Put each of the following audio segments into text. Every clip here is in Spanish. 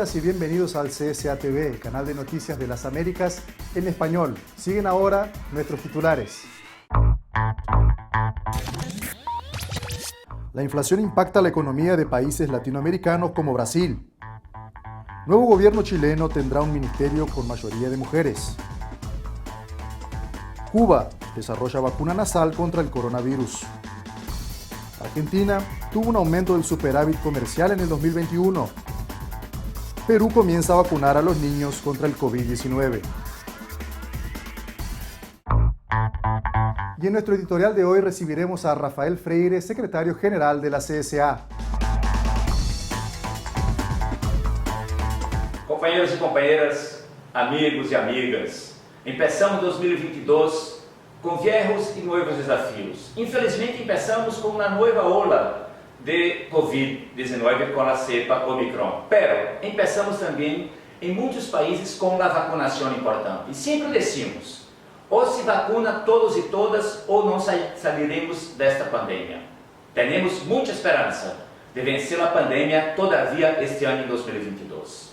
Bienvenidas y bienvenidos al CSA TV, el canal de noticias de las Américas en español. Siguen ahora nuestros titulares. La inflación impacta la economía de países latinoamericanos como Brasil. Nuevo gobierno chileno tendrá un ministerio con mayoría de mujeres. Cuba desarrolla vacuna nasal contra el coronavirus. Argentina tuvo un aumento del superávit comercial en el 2021. Perú comienza a vacunar a los niños contra el COVID-19. Y en nuestro editorial de hoy recibiremos a Rafael Freire, secretario general de la CSA. Companheiros e companheiras, amigos e amigas, empezamos 2022 com viejos e novos desafios. Infelizmente, empezamos com uma nova ola de Covid-19 com a cepa Omicron. Pero empezamos também em muitos países com a vacinação importante. E sempre decimos, ou se vacuna todos e todas, ou não sairemos desta pandemia. Temos muita esperança de vencer a pandemia todavia este ano em 2022.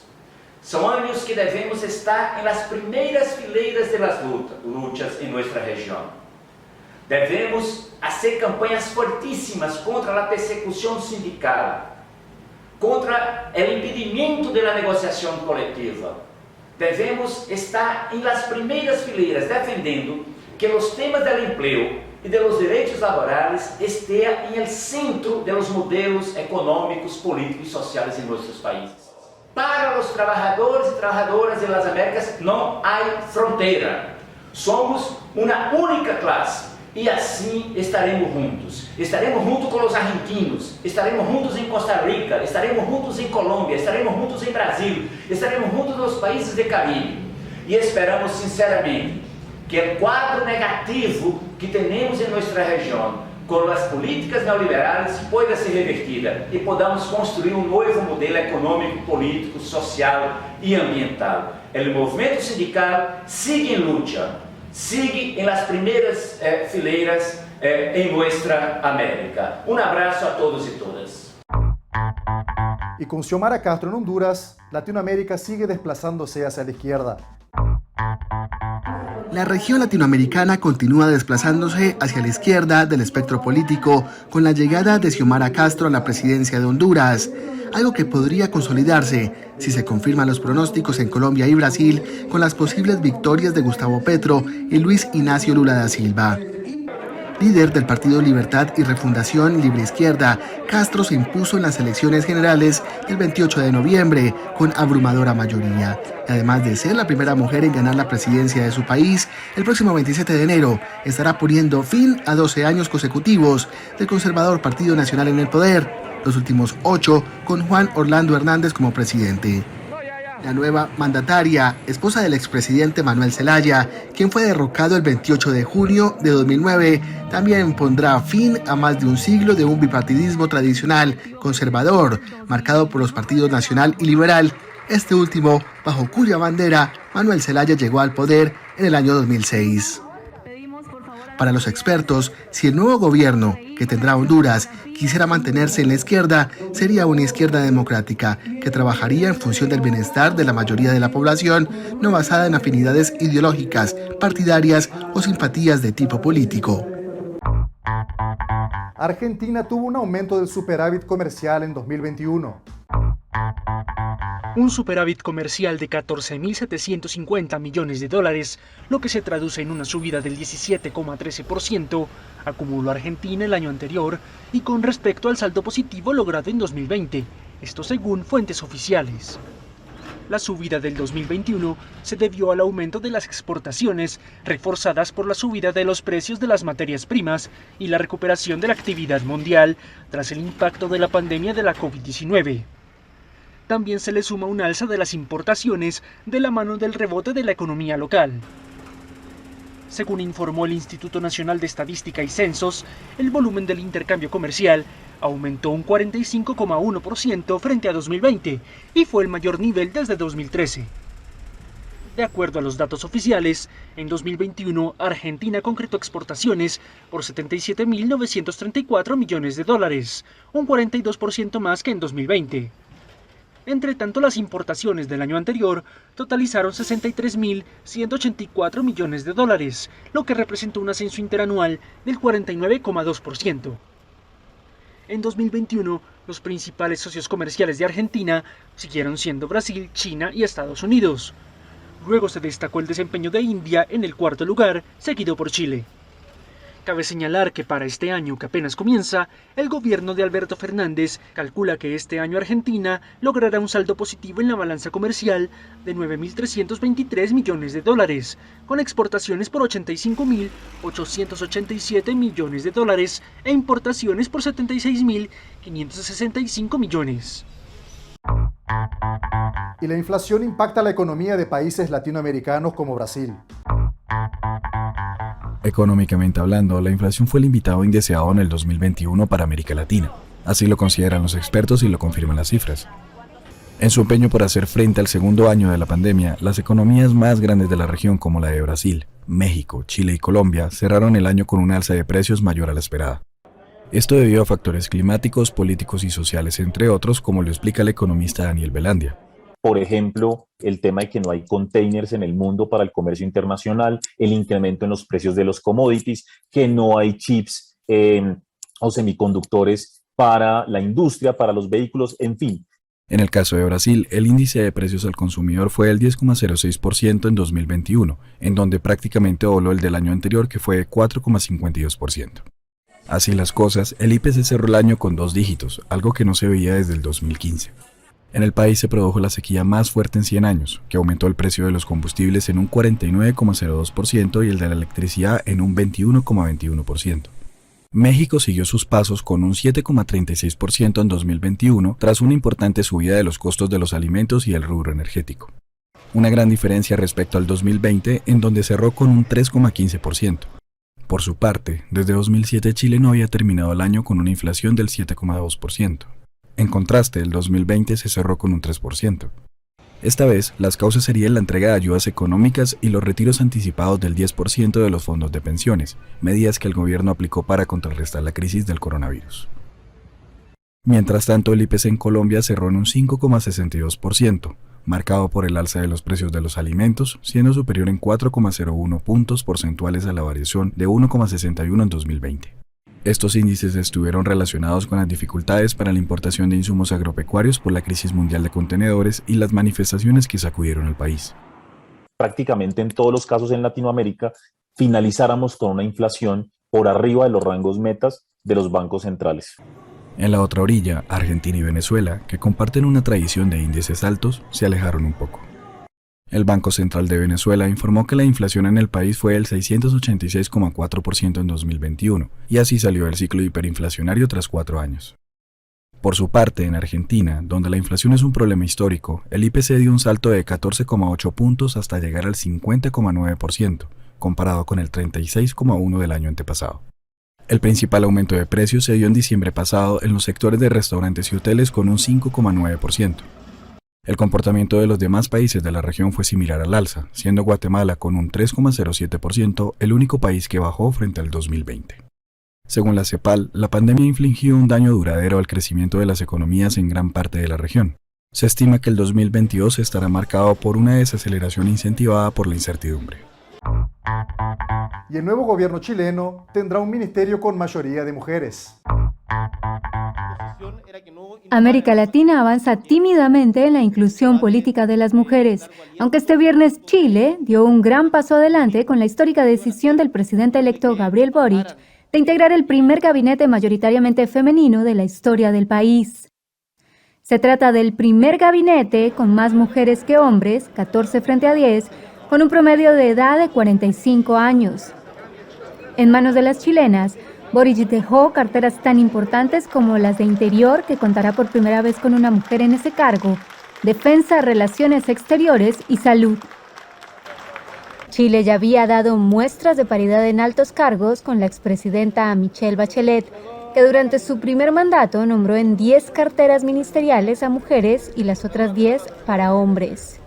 São anos que devemos estar nas primeiras fileiras das lutas em nossa região. Devemos fazer campanhas fortíssimas contra a persecução sindical, contra o impedimento da negociação coletiva. Devemos estar nas primeiras fileiras defendendo que os temas do emprego e dos direitos laborais estejam no centro dos modelos econômicos, políticos e sociais em nossos países. Para os trabalhadores e trabalhadoras das Américas não há fronteira. Somos uma única classe e assim estaremos juntos. Estaremos juntos com os argentinos, estaremos juntos em Costa Rica, estaremos juntos em Colômbia, estaremos juntos em Brasil, estaremos juntos nos países do Caribe. E esperamos sinceramente que o quadro negativo que temos em nossa região com as políticas neoliberais possa ser revertida e podamos construir um novo modelo econômico, político, social e ambiental. O movimento sindical sigue em luta, sigue nas primeiras fileiras em nossa América. Um abraço a todos e todas. Y con Xiomara Castro en Honduras, Latinoamérica sigue desplazándose hacia la izquierda. La región latinoamericana continúa desplazándose hacia la izquierda del espectro político con la llegada de Xiomara Castro a la presidencia de Honduras, algo que podría consolidarse si se confirman los pronósticos en Colombia y Brasil con las posibles victorias de Gustavo Petro y Luis Ignacio Lula da Silva. Líder del Partido Libertad y Refundación Libre Izquierda, Castro se impuso en las elecciones generales del 28 de noviembre con abrumadora mayoría. Y además de ser la primera mujer en ganar la presidencia de su país, el próximo 27 de enero estará poniendo fin a 12 años consecutivos del conservador Partido Nacional en el poder, los últimos 8 con Juan Orlando Hernández como presidente. La nueva mandataria, esposa del expresidente Manuel Zelaya, quien fue derrocado el 28 de junio de 2009, también pondrá fin a más de un siglo de un bipartidismo tradicional conservador, marcado por los partidos Nacional y Liberal, este último bajo cuya bandera Manuel Zelaya llegó al poder en el año 2006. Para los expertos, si el nuevo gobierno que tendrá Honduras quisiera mantenerse en la izquierda, sería una izquierda democrática que trabajaría en función del bienestar de la mayoría de la población, no basada en afinidades ideológicas, partidarias o simpatías de tipo político. Argentina tuvo un aumento del superávit comercial en 2021. Un superávit comercial de 14.750 millones de dólares, lo que se traduce en una subida del 17,13%, acumuló Argentina el año anterior y con respecto al saldo positivo logrado en 2020, esto según fuentes oficiales. La subida del 2021 se debió al aumento de las exportaciones, reforzadas por la subida de los precios de las materias primas y la recuperación de la actividad mundial tras el impacto de la pandemia de la COVID-19. También se le suma un alza de las importaciones de la mano del rebote de la economía local. Según informó el Instituto Nacional de Estadística y Censos, el volumen del intercambio comercial aumentó un 45,1% frente a 2020 y fue el mayor nivel desde 2013. De acuerdo a los datos oficiales, en 2021 Argentina concretó exportaciones por 77.934 millones de dólares, un 42% más que en 2020. Entre tanto, las importaciones del año anterior totalizaron 63.184 millones de dólares, lo que representó un ascenso interanual del 49,2%. En 2021, los principales socios comerciales de Argentina siguieron siendo Brasil, China y Estados Unidos. Luego se destacó el desempeño de India en el cuarto lugar, seguido por Chile. Cabe señalar que para este año que apenas comienza, el gobierno de Alberto Fernández calcula que este año Argentina logrará un saldo positivo en la balanza comercial de 9.323 millones de dólares, con exportaciones por 85.887 millones de dólares e importaciones por 76.565 millones. Y la inflación impacta la economía de países latinoamericanos como Brasil. Económicamente hablando, la inflación fue el invitado indeseado en el 2021 para América Latina. Así lo consideran los expertos y lo confirman las cifras. En su empeño por hacer frente al segundo año de la pandemia, las economías más grandes de la región como la de Brasil, México, Chile y Colombia cerraron el año con un alza de precios mayor a la esperada. Esto debido a factores climáticos, políticos y sociales, entre otros, como lo explica el economista Daniel Velandia. Por ejemplo, el tema de que no hay containers en el mundo para el comercio internacional, el incremento en los precios de los commodities, que no hay chips o semiconductores para la industria, para los vehículos, en fin. En el caso de Brasil, el índice de precios al consumidor fue del 10,06% en 2021, en donde prácticamente dobló el del año anterior, que fue de 4,52%. Así las cosas, el IPC cerró el año con 2 dígitos, algo que no se veía desde el 2015. En el país se produjo la sequía más fuerte en 100 años, que aumentó el precio de los combustibles en un 49,02% y el de la electricidad en un 21,21%. México siguió sus pasos con un 7,36% en 2021 tras una importante subida de los costos de los alimentos y el rubro energético. Una gran diferencia respecto al 2020, en donde cerró con un 3,15%. Por su parte, desde 2007 Chile no había terminado el año con una inflación del 7,2%. En contraste, el 2020 se cerró con un 3%. Esta vez, las causas serían la entrega de ayudas económicas y los retiros anticipados del 10% de los fondos de pensiones, medidas que el gobierno aplicó para contrarrestar la crisis del coronavirus. Mientras tanto, el IPC en Colombia cerró en un 5,62%, marcado por el alza de los precios de los alimentos, siendo superior en 4,01 puntos porcentuales a la variación de 1,61 en 2020. Estos índices estuvieron relacionados con las dificultades para la importación de insumos agropecuarios por la crisis mundial de contenedores y las manifestaciones que sacudieron al país. Prácticamente en todos los casos en Latinoamérica finalizáramos con una inflación por arriba de los rangos metas de los bancos centrales. En la otra orilla, Argentina y Venezuela, que comparten una tradición de índices altos, se alejaron un poco. El Banco Central de Venezuela informó que la inflación en el país fue del 686,4% en 2021, y así salió del ciclo hiperinflacionario tras 4 años. Por su parte, en Argentina, donde la inflación es un problema histórico, el IPC dio un salto de 14,8 puntos hasta llegar al 50,9%, comparado con el 36,1% del año antepasado. El principal aumento de precios se dio en diciembre pasado en los sectores de restaurantes y hoteles con un 5,9%. El comportamiento de los demás países de la región fue similar al alza, siendo Guatemala con un 3,07% el único país que bajó frente al 2020. Según la CEPAL, la pandemia infligió un daño duradero al crecimiento de las economías en gran parte de la región. Se estima que el 2022 estará marcado por una desaceleración incentivada por la incertidumbre. Y el nuevo gobierno chileno tendrá un ministerio con mayoría de mujeres. América Latina avanza tímidamente en la inclusión política de las mujeres, aunque este viernes Chile dio un gran paso adelante con la histórica decisión del presidente electo Gabriel Boric de integrar el primer gabinete mayoritariamente femenino de la historia del país. Se trata del primer gabinete con más mujeres que hombres, 14 frente a 10, con un promedio de edad de 45 años. En manos de las chilenas, Boric dejó carteras tan importantes como las de Interior, que contará por primera vez con una mujer en ese cargo, Defensa, Relaciones Exteriores y Salud. Chile ya había dado muestras de paridad en altos cargos con la expresidenta Michelle Bachelet, que durante su primer mandato nombró en 10 carteras ministeriales a mujeres y las otras 10 para hombres.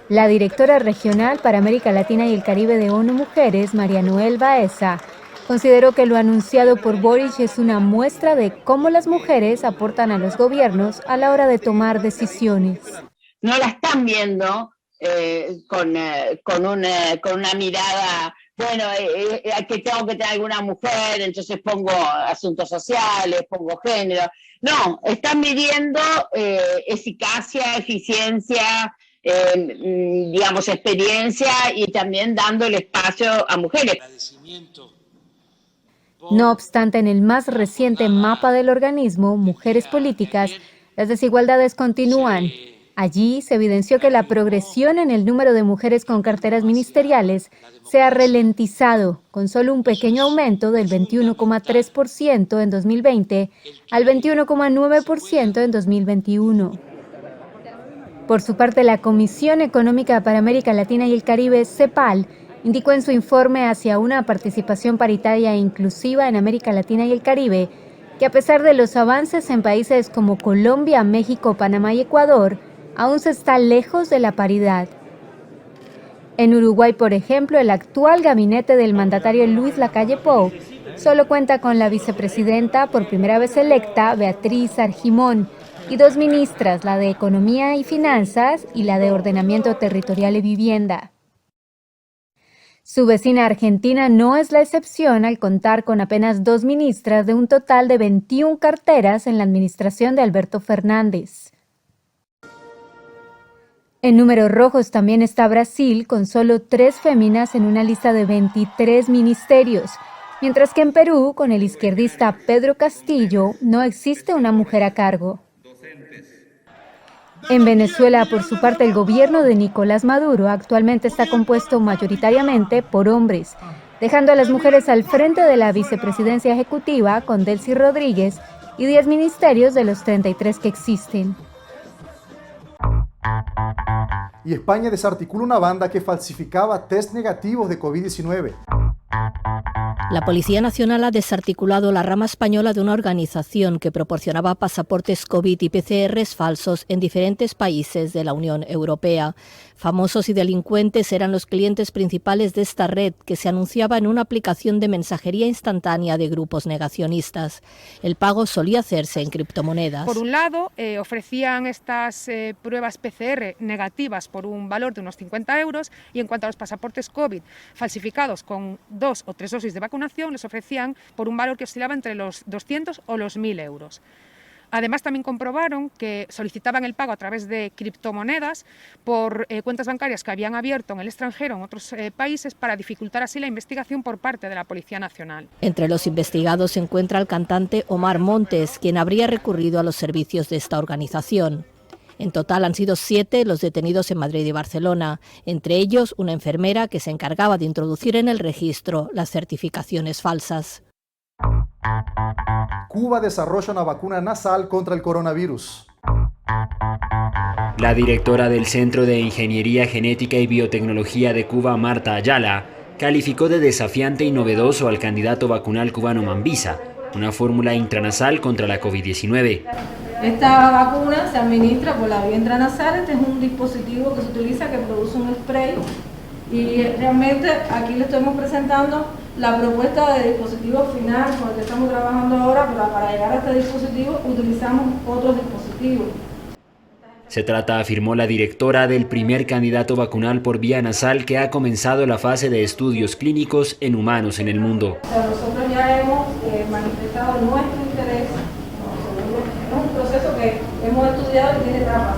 La directora regional para América Latina y el Caribe de ONU Mujeres, María Noel Baeza, Consideró que lo anunciado por Boric es una muestra de cómo las mujeres aportan a los gobiernos a la hora de tomar decisiones. No la están viendo con una mirada, bueno, que tengo que tener alguna mujer, entonces pongo asuntos sociales, pongo género. No, están midiendo eficacia, eficiencia, digamos, experiencia y también dándole espacio a mujeres. No obstante, en el más reciente mapa del organismo, Mujeres Políticas, las desigualdades continúan. Allí se evidenció que la progresión en el número de mujeres con carteras ministeriales se ha ralentizado, con solo un pequeño aumento del 21,3% en 2020 al 21,9% en 2021. Por su parte, la Comisión Económica para América Latina y el Caribe, CEPAL, indicó en su informe hacia una participación paritaria e inclusiva en América Latina y el Caribe que a pesar de los avances en países como Colombia, México, Panamá y Ecuador, aún se está lejos de la paridad. En Uruguay, por ejemplo, el actual gabinete del mandatario Luis Lacalle Pou solo cuenta con la vicepresidenta por primera vez electa, Beatriz Argimón, y 2 ministras, la de Economía y Finanzas y la de Ordenamiento Territorial y Vivienda. Su vecina Argentina no es la excepción al contar con apenas 2 ministras de un total de 21 carteras en la administración de Alberto Fernández. En números rojos también está Brasil, con solo 3 féminas en una lista de 23 ministerios, mientras que en Perú, con el izquierdista Pedro Castillo, no existe una mujer a cargo. En Venezuela, por su parte, el gobierno de Nicolás Maduro actualmente está compuesto mayoritariamente por hombres, dejando a las mujeres al frente de la vicepresidencia ejecutiva con Delcy Rodríguez y 10 ministerios de los 33 que existen. Y España desarticula una banda que falsificaba test negativos de COVID-19. La Policía Nacional ha desarticulado la rama española de una organización que proporcionaba pasaportes COVID y PCRs falsos en diferentes países de la Unión Europea. Famosos y delincuentes eran los clientes principales de esta red, que se anunciaba en una aplicación de mensajería instantánea de grupos negacionistas. El pago solía hacerse en criptomonedas. Por un lado, ofrecían estas pruebas PCR negativas por un valor de unos 50 euros y en cuanto a los pasaportes COVID falsificados con 2 o 3 dosis de vacunación, les ofrecían por un valor que oscilaba entre los 200 o los 1.000 euros. Además, también comprobaron que solicitaban el pago a través de criptomonedas por cuentas bancarias que habían abierto en el extranjero, en otros países, para dificultar así la investigación por parte de la Policía Nacional. Entre los investigados se encuentra el cantante Omar Montes, quien habría recurrido a los servicios de esta organización. En total han sido 7 los detenidos en Madrid y Barcelona, entre ellos una enfermera que se encargaba de introducir en el registro las certificaciones falsas. Cuba desarrolla una vacuna nasal contra el coronavirus. La directora del Centro de Ingeniería Genética y Biotecnología de Cuba, Marta Ayala, calificó de desafiante y novedoso al candidato vacunal cubano Mambisa, una fórmula intranasal contra la COVID-19. Esta vacuna se administra por la vía intranasal. Este es un dispositivo que se utiliza, que produce un spray, y realmente aquí le estamos presentando la propuesta de dispositivo final con el que estamos trabajando ahora, pero para llegar a este dispositivo utilizamos otros dispositivos. Se trata, afirmó la directora, del primer candidato vacunal por vía nasal que ha comenzado la fase de estudios clínicos en humanos en el mundo. Nosotros ya hemos manifestado nuestro interés. Es un proceso que hemos estudiado y tiene etapas.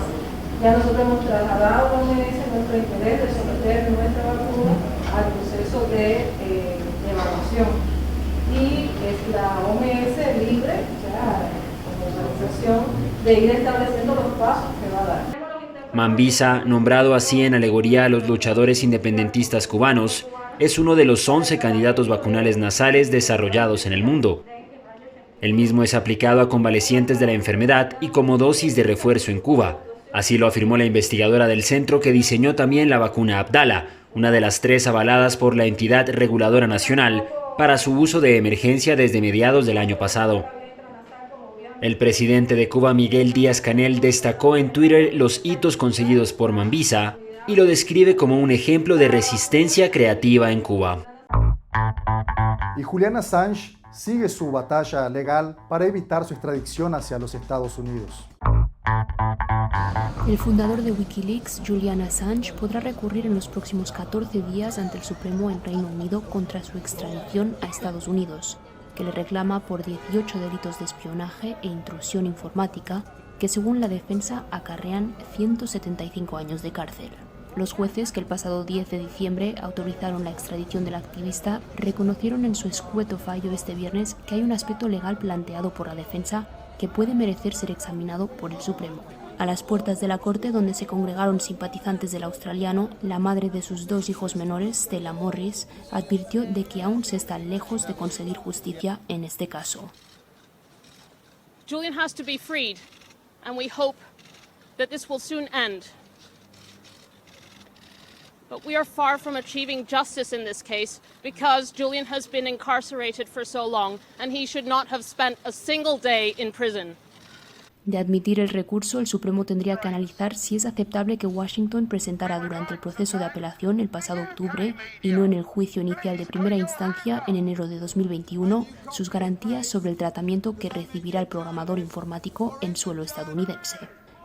Ya nosotros hemos trasladado a la OMS nuestro interés de someter nuestra vacuna al proceso de evaluación. Y es la OMS libre, como organización, de ir estableciendo los pasos que va a dar. Mambisa, nombrado así en alegoría a los luchadores independentistas cubanos, es uno de los 11 candidatos vacunales nasales desarrollados en el mundo. El mismo es aplicado a convalecientes de la enfermedad y como dosis de refuerzo en Cuba. Así lo afirmó la investigadora del centro, que diseñó también la vacuna Abdala, una de las 3 avaladas por la entidad reguladora nacional para su uso de emergencia desde mediados del año pasado. El presidente de Cuba, Miguel Díaz-Canel, destacó en Twitter los hitos conseguidos por Mambisa y lo describe como un ejemplo de resistencia creativa en Cuba. Y Julian Assange sigue su batalla legal para evitar su extradición hacia los Estados Unidos. El fundador de Wikileaks, Julian Assange, podrá recurrir en los próximos 14 días ante el Supremo en Reino Unido contra su extradición a Estados Unidos, que le reclama por 18 delitos de espionaje e intrusión informática, que según la defensa acarrean 175 años de cárcel. Los jueces que el pasado 10 de diciembre autorizaron la extradición del activista reconocieron en su escueto fallo este viernes que hay un aspecto legal planteado por la defensa que puede merecer ser examinado por el Supremo. A las puertas de la corte, donde se congregaron simpatizantes del australiano, la madre de sus 2 hijos menores, Stella Morris, advirtió de que aún se está lejos de conseguir justicia en este caso. Julian has to be freed, and we hope that this will soon end. But we are far from achieving justice in this case because Julian has been incarcerated for so long and he should not have spent a single day in prison. De admitir el recurso, el Supremo tendría que analizar si es aceptable que Washington presentara durante el proceso de apelación el pasado octubre y no en el juicio inicial de primera instancia en enero de 2021 sus garantías sobre el tratamiento que recibirá el programador informático en suelo estadounidense.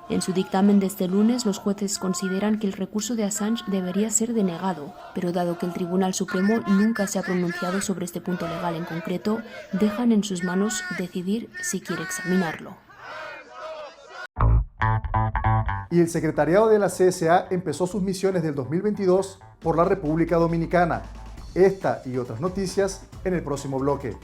En su dictamen de este lunes, los jueces consideran que el recurso de Assange debería ser denegado, pero dado que el Tribunal Supremo nunca se ha pronunciado sobre este punto legal en concreto, dejan en sus manos decidir si quiere examinarlo. Y el secretariado de la CSA empezó sus misiones del 2022 por la República Dominicana. Esta y otras noticias en el próximo bloque.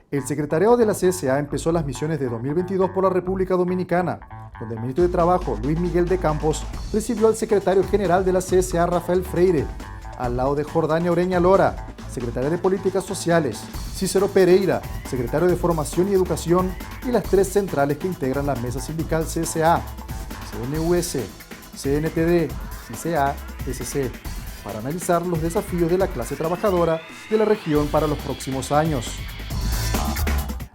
El secretariado de la CSA empezó las misiones de 2022 por la República Dominicana, donde el ministro de Trabajo, Luis Miguel de Campos, recibió al secretario general de la CSA, Rafael Freire, al lado de Jordania Oreña Lora, secretaria de Políticas Sociales, Cícero Pereira, secretario de Formación y Educación, y las 3 centrales que integran la mesa sindical CSA, CNUS, CNTD y CASC, para analizar los desafíos de la clase trabajadora de la región para los próximos años.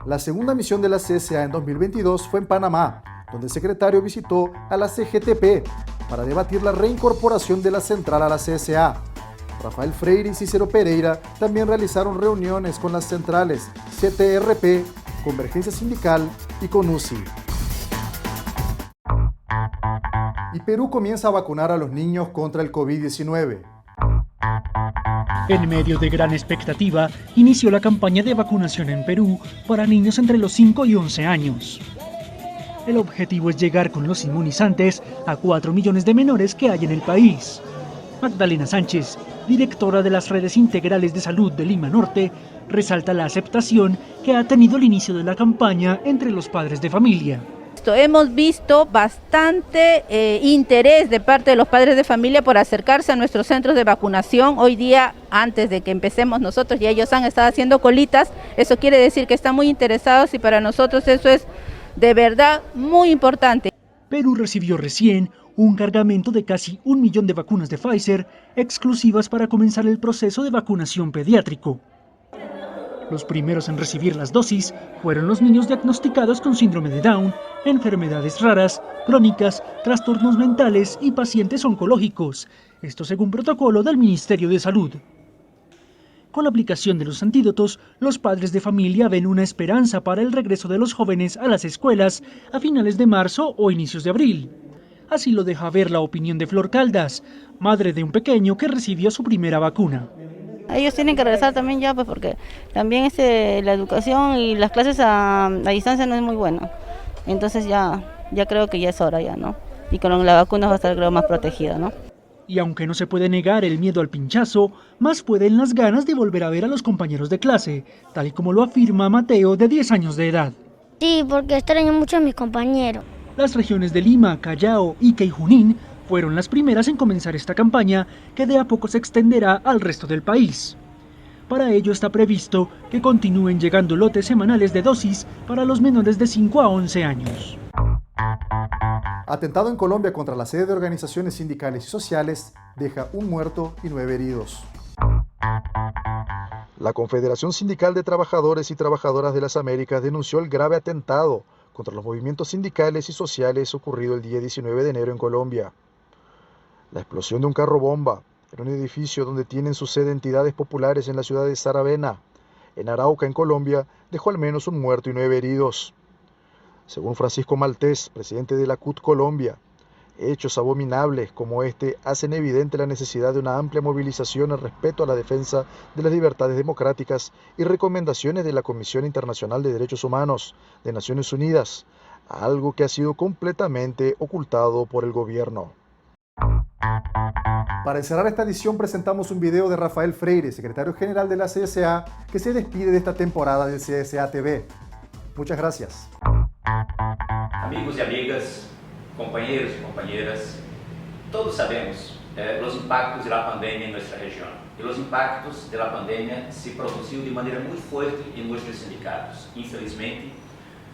La segunda misión de la CSA en 2022 fue en Panamá, donde el secretario visitó a la CGTP para debatir la reincorporación de la central a la CSA. Rafael Freire y Cícero Pereira también realizaron reuniones con las centrales CTRP, Convergencia Sindical y CONUSI. Y Perú comienza a vacunar a los niños contra el COVID-19. En medio de gran expectativa, inició la campaña de vacunación en Perú para niños entre los 5 y 11 años. El objetivo es llegar con los inmunizantes a 4 millones de menores que hay en el país. Magdalena Sánchez, directora de las redes integrales de salud de Lima Norte, resalta la aceptación que ha tenido el inicio de la campaña entre los padres de familia. Hemos visto bastante interés de parte de los padres de familia por acercarse a nuestros centros de vacunación. Hoy día, antes de que empecemos nosotros, ya ellos han estado haciendo colitas. Eso quiere decir que están muy interesados y para nosotros eso es de verdad muy importante. Perú recibió recién un cargamento de casi 1 millón de vacunas de Pfizer exclusivas para comenzar el proceso de vacunación pediátrico. Los primeros en recibir las dosis fueron los niños diagnosticados con síndrome de Down, enfermedades raras, crónicas, trastornos mentales y pacientes oncológicos, esto según protocolo del Ministerio de Salud. Con la aplicación de los antídotos, los padres de familia ven una esperanza para el regreso de los jóvenes a las escuelas a finales de marzo o inicios de abril. Así lo deja ver la opinión de Flor Caldas, madre de un pequeño que recibió su primera vacuna. Ellos tienen que regresar también ya, pues porque también la educación y las clases a distancia no es muy buena. Entonces ya creo que ya es hora ya, ¿no? Y con la vacuna va a estar, creo, más protegida, ¿no? Y aunque no se puede negar el miedo al pinchazo, más pueden las ganas de volver a ver a los compañeros de clase, tal y como lo afirma Mateo, de 10 años de edad. Sí, porque extraño mucho a mis compañeros. Las regiones de Lima, Callao, Ica y Junín fueron las primeras en comenzar esta campaña, que de a poco se extenderá al resto del país. Para ello está previsto que continúen llegando lotes semanales de dosis para los menores de 5 a 11 años. Atentado en Colombia contra la sede de organizaciones sindicales y sociales deja 1 muerto y 9 heridos. La Confederación Sindical de Trabajadores y Trabajadoras de las Américas denunció el grave atentado contra los movimientos sindicales y sociales ocurrido el día 19 de enero en Colombia. La explosión de un carro bomba en un edificio donde tienen su sede entidades populares en la ciudad de Saravena, en Arauca, en Colombia, dejó al menos un muerto y 9 heridos. Según Francisco Maltés, presidente de la CUT Colombia, hechos abominables como este hacen evidente la necesidad de una amplia movilización al respeto a la defensa de las libertades democráticas y recomendaciones de la Comisión Internacional de Derechos Humanos de Naciones Unidas, algo que ha sido completamente ocultado por el gobierno. Para cerrar esta edición presentamos un video de Rafael Freire, secretario general de la CSA, que se despide de esta temporada del CSA TV. Muchas gracias. Amigos y amigas, compañeros y compañeras, todos sabemos los impactos de la pandemia en nuestra región. Y los impactos de la pandemia se produjeron de manera muy fuerte en nuestros sindicatos. Infelizmente,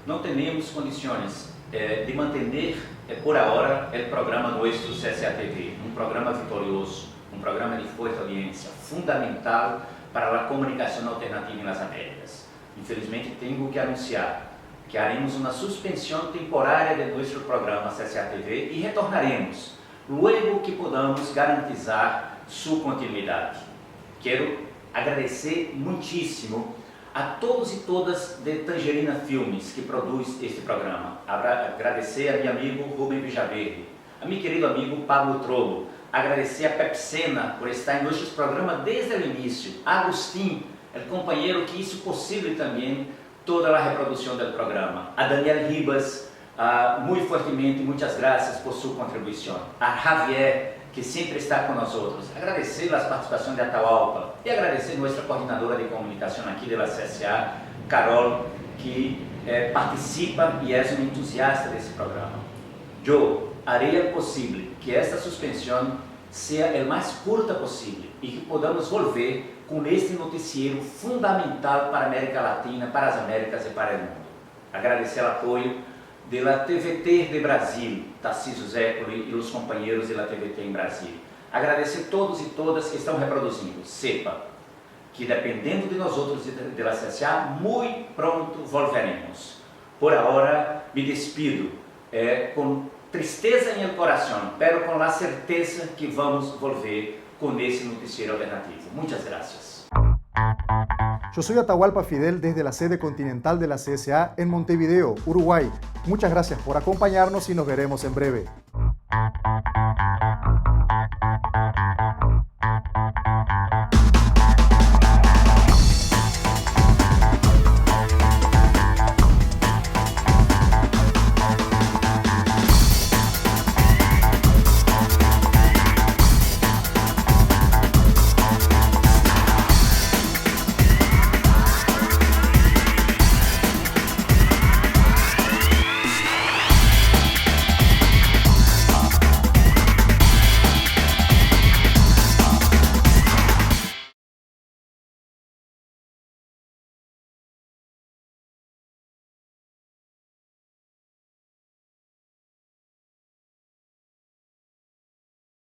no tenemos condiciones de mantener por ahora el programa nuestro CSA TV, un programa victorioso, un programa de fuerte audiencia, fundamental para la comunicación alternativa en las Américas. Infelizmente, tengo que anunciar que haremos una suspensión temporária de nuestro programa CSA TV y retornaremos luego que podamos garantizar su continuidad. Quiero agradecer muchísimo a todos e todas de Tangerina Filmes que produz este programa. Agradecer a meu amigo Rubem Villaverde, a meu querido amigo Pablo Trollo, agradecer a Pepsena por estar em nossos programas desde o início, a Agustín, o companheiro que hizo possível também toda a reprodução do programa, a Daniel Ribas, muito fortemente, muitas graças por sua contribuição, a Javier, que sempre está com nós outros, agradecer as participações de Atahualpa e agradecer nossa coordenadora de comunicação aqui da CSA, Carol, que participa e é uma entusiasta desse programa. Eu harei o possível que esta suspensão seja o mais curta possível e que podamos volver com este noticiero fundamental para a América Latina, para as Américas e para o mundo. Agradecer o apoio da TVT de Brasil, Tarcísio Zécoli e os companheiros da TVT em Brasil. Agradecer todos e todas que estão reproduzindo. Sepa que dependendo de nós outros da CSA, muito pronto volveremos. Por agora, me despido com tristeza em el coração, pero com a certeza que vamos volver con ese noticiero alternativo. Muchas gracias. Yo soy Atahualpa Fidel desde la sede continental de la CSA en Montevideo, Uruguay. Muchas gracias por acompañarnos y nos veremos en breve.